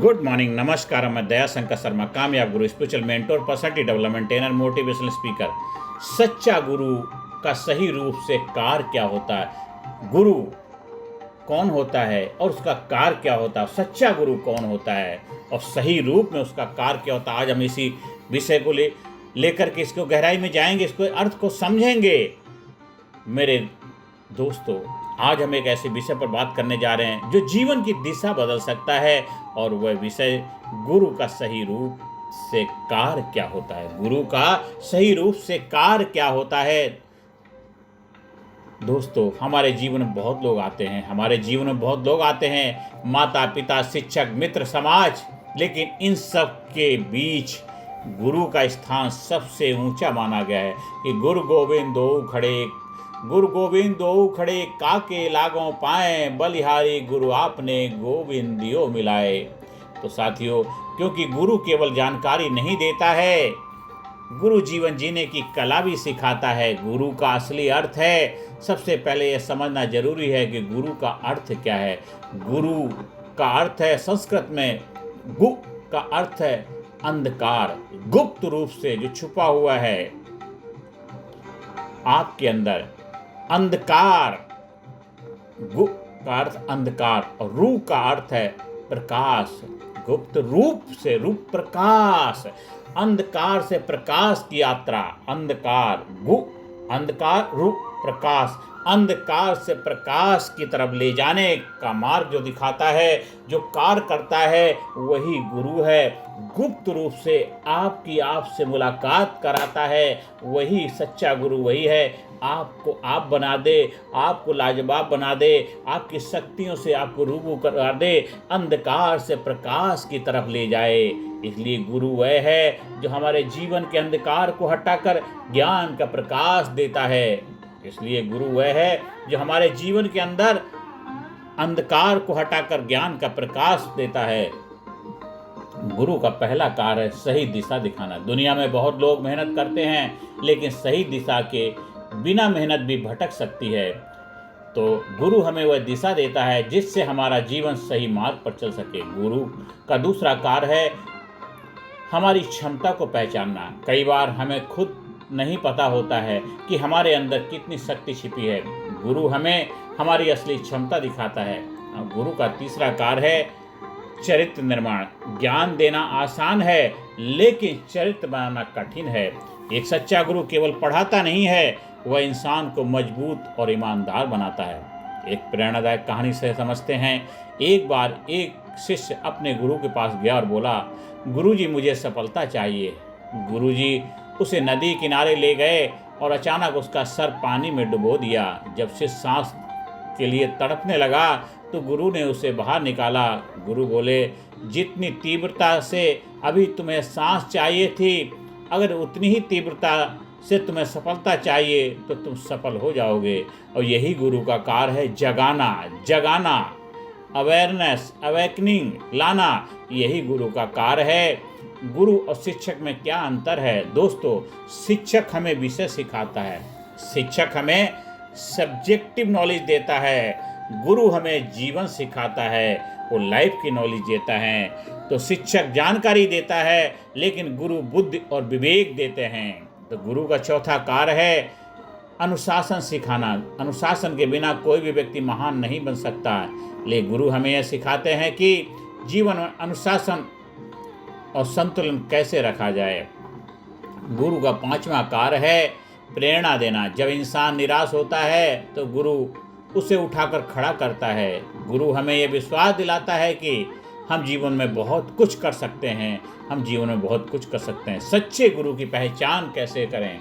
Good morning, नमस्कार। मैं दया शंकर शर्मा, कामयाब गुरु, spiritual mentor, personality development trainer, motivational speaker. सच्चा गुरु का सही रूप से कार्य क्या होता है, गुरु कौन होता है और उसका कार्य क्या होता है, सच्चा गुरु कौन होता है और सही रूप में उसका कार्य क्या होता है। आज हम इसी विषय को लेकर के इसको गहराई में जाएंगे, इसको अर्थ को समझेंगे। मेरे दोस्तों, आज हम एक ऐसे विषय पर बात करने जा रहे हैं जो जीवन की दिशा बदल सकता है, और वह विषय गुरु का सही रूप से कार्य क्या होता है। गुरु का सही रूप से कार्य क्या होता है। दोस्तों, हमारे जीवन में बहुत लोग आते हैं, माता पिता, शिक्षक, मित्र, समाज, लेकिन इन सब के बीच गुरु का स्थान सबसे ऊंचा माना गया है कि गुरु गोविंद दो खड़े काके लागों पाए, बलिहारी गुरु आपने गोविंदियो मिलाए। तो साथियों, क्योंकि गुरु केवल जानकारी नहीं देता है, गुरु जीवन जीने की कला भी सिखाता है। गुरु का असली अर्थ है, सबसे पहले यह समझना जरूरी है कि गुरु का अर्थ क्या है। गुरु का अर्थ है, संस्कृत में गु का अर्थ है अंधकार, गुप्त रूप से जो छुपा हुआ है आपके अंदर। अंधकार, गु का अर्थ अंधकार और रू का अर्थ है प्रकाश। गुप्त रूप से रूप प्रकाश, अंधकार से प्रकाश की यात्रा। अंधकार अंधकार रूप प्रकाश, अंधकार से प्रकाश की तरफ ले जाने का मार्ग जो दिखाता है, जो कार्य करता है, वही गुरु है। गुप्त रूप से आपसे मुलाकात कराता है, वही सच्चा गुरु वही है। आपको आप बना दे, आपको लाजवाब बना दे, आपकी शक्तियों से आपको रूबू करा दे, अंधकार से प्रकाश की तरफ ले जाए। इसलिए गुरु वह है जो हमारे जीवन के अंधकार को हटाकर ज्ञान का प्रकाश देता है। इसलिए गुरु वह है जो हमारे जीवन के अंदर अंधकार को हटाकर ज्ञान का प्रकाश देता है। गुरु का पहला कार्य है सही दिशा दिखाना। दुनिया में बहुत लोग मेहनत करते हैं, लेकिन सही दिशा के बिना मेहनत भी भटक सकती है। तो गुरु हमें वह दिशा देता है जिससे हमारा जीवन सही मार्ग पर चल सके। गुरु का दूसरा कार्य है हमारी क्षमता को पहचानना। कई बार हमें खुद नहीं पता होता है कि हमारे अंदर कितनी शक्ति छिपी है। गुरु हमें हमारी असली क्षमता दिखाता है। गुरु का तीसरा कार्य है चरित्र निर्माण। ज्ञान देना आसान है, लेकिन चरित्र बनाना कठिन है। एक सच्चा गुरु केवल पढ़ाता नहीं है, वह इंसान को मजबूत और ईमानदार बनाता है। एक प्रेरणादायक कहानी से समझते हैं। एक बार एक शिष्य अपने गुरु के पास गया और बोला, गुरुजी मुझे सफलता चाहिए। गुरुजी उसे नदी किनारे ले गए और अचानक उसका सर पानी में डुबो दिया। जब शिष्य सांस के लिए तड़पने लगा तो गुरु ने उसे बाहर निकाला। गुरु बोले, जितनी तीव्रता से अभी तुम्हें सांस चाहिए थी, अगर उतनी ही तीव्रता से तुम्हें सफलता चाहिए तो तुम सफल हो जाओगे। और यही गुरु का कार्य है, जगाना, अवेयरनेस, अवेकनिंग लाना। यही गुरु का कार्य है। गुरु और शिक्षक में क्या अंतर है दोस्तों? शिक्षक हमें विषय सिखाता है, शिक्षक हमें सब्जेक्टिव नॉलेज देता है। गुरु हमें जीवन सिखाता है, वो लाइफ की नॉलेज देता है। तो शिक्षक जानकारी देता है, लेकिन गुरु बुद्धि और विवेक देते हैं। तो गुरु का चौथा कार्य है अनुशासन सिखाना। अनुशासन के बिना कोई भी व्यक्ति महान नहीं बन सकता, लेकिन गुरु हमें यह सिखाते हैं कि जीवन में अनुशासन और संतुलन कैसे रखा जाए। गुरु का पांचवा कार्य है प्रेरणा देना। जब इंसान निराश होता है तो गुरु उसे उठाकर खड़ा करता है। गुरु हमें यह विश्वास दिलाता है कि हम जीवन में बहुत कुछ कर सकते हैं, सच्चे गुरु की पहचान कैसे करें?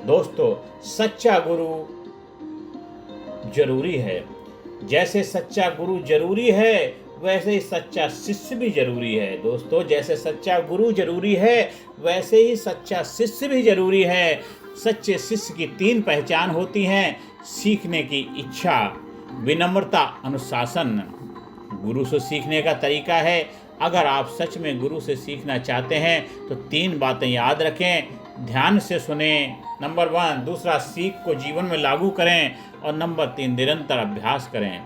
दोस्तों, सच्चा गुरु जरूरी है। जैसे सच्चा गुरु जरूरी है, वैसे ही सच्चा शिष्य भी जरूरी है। दोस्तों, जैसे सच्चा गुरु जरूरी है, वैसे ही सच्चा शिष्य भी जरूरी है। सच्चे शिष्य की 3 पहचान होती हैं: सीखने की इच्छा, विनम्रता, अनुशासन। गुरु से सीखने का तरीका है, अगर आप सच में गुरु से सीखना चाहते हैं तो 3 बातें याद रखें। ध्यान से सुने, नंबर 1। दूसरा, सीख को जीवन में लागू करें, और नंबर 3, निरंतर अभ्यास करें।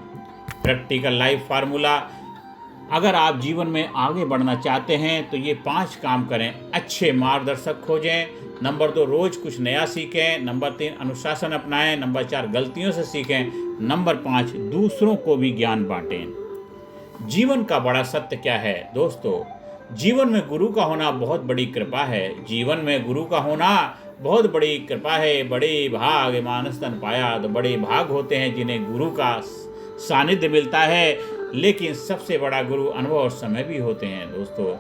प्रैक्टिकल लाइफ फार्मूला अगर आप जीवन में आगे बढ़ना चाहते हैं तो ये 5 काम करें। अच्छे मार्गदर्शक खोजें। नंबर 2, रोज कुछ नया सीखें। नंबर 3, अनुशासन अपनाएं। नंबर 4, गलतियों से सीखें। नंबर 5, दूसरों को भी ज्ञान बांटें। जीवन का बड़ा सत्य क्या है दोस्तों? जीवन में गुरु का होना बहुत बड़ी कृपा है। जीवन में गुरु का होना बहुत बड़ी कृपा है। बड़े भाग मानस तन पाया, तो बड़े भाग होते हैं जिन्हें गुरु का सानिध्य मिलता है। लेकिन सबसे बड़ा गुरु अनुभव और समय भी होते हैं दोस्तों।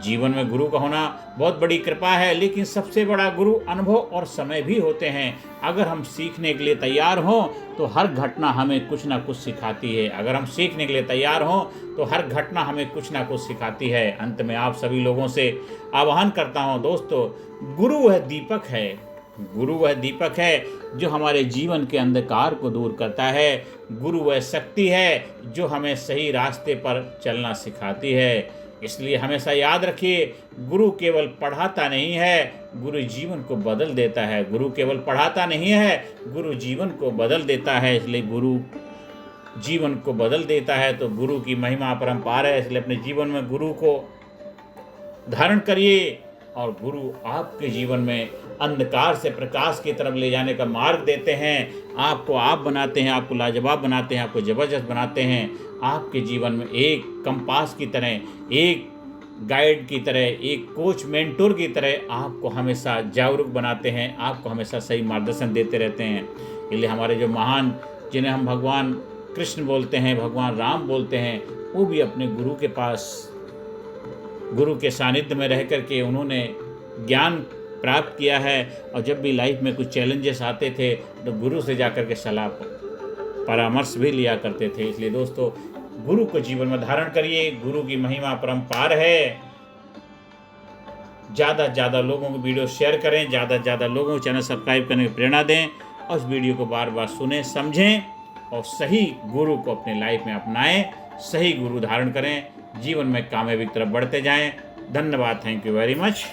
जीवन में गुरु का होना बहुत बड़ी कृपा है, लेकिन सबसे बड़ा गुरु अनुभव और समय भी होते हैं। अगर हम सीखने के लिए तैयार हों तो हर घटना हमें कुछ ना कुछ सिखाती है। अगर हम सीखने के लिए तैयार हों तो हर घटना हमें कुछ ना कुछ सिखाती है। अंत में आप सभी लोगों से आह्वान करता हूं दोस्तों, गुरु वह दीपक है, गुरु वह दीपक है जो हमारे जीवन के अंधकार को दूर करता है। गुरु वह शक्ति है जो हमें सही रास्ते पर चलना सिखाती है। इसलिए हमेशा याद रखिए, गुरु केवल पढ़ाता नहीं है, गुरु जीवन को बदल देता है। गुरु केवल पढ़ाता नहीं है, गुरु जीवन को बदल देता है। इसलिए गुरु जीवन को बदल देता है तो गुरु की महिमा अपरंपार है। इसलिए अपने जीवन में गुरु को धारण करिए और गुरु आपके जीवन में अंधकार से प्रकाश की तरफ ले जाने का मार्ग देते हैं। आपको आप बनाते हैं, आपको लाजवाब बनाते हैं, आपको ज़बरदस्त बनाते हैं। आपके जीवन में एक कंपास की तरह, एक गाइड की तरह, एक कोच मेंटोर की तरह आपको हमेशा जागरूक बनाते हैं, आपको हमेशा सही मार्गदर्शन देते रहते हैं। इसलिए हमारे जो महान, जिन्हें हम भगवान कृष्ण बोलते हैं, भगवान राम बोलते हैं, वो भी अपने गुरु के पास, गुरु के सानिध्य में रह कर के उन्होंने ज्ञान प्राप्त किया है। और जब भी लाइफ में कुछ चैलेंजेस आते थे तो गुरु से जाकर के सलाह परामर्श भी लिया करते थे। इसलिए दोस्तों, गुरु को जीवन में धारण करिए। गुरु की महिमा अपरंपार है। ज़्यादा से ज़्यादा लोगों को वीडियो शेयर करें, ज़्यादा से ज़्यादा लोगों को चैनल सब्सक्राइब करने की प्रेरणा दें और उस वीडियो को बार बार सुनें, समझें और सही गुरु को अपने लाइफ में अपनाएं। सही गुरु धारण करें, जीवन में कामयाबी की तरफ बढ़ते जाएं। धन्यवाद। Thank you very much.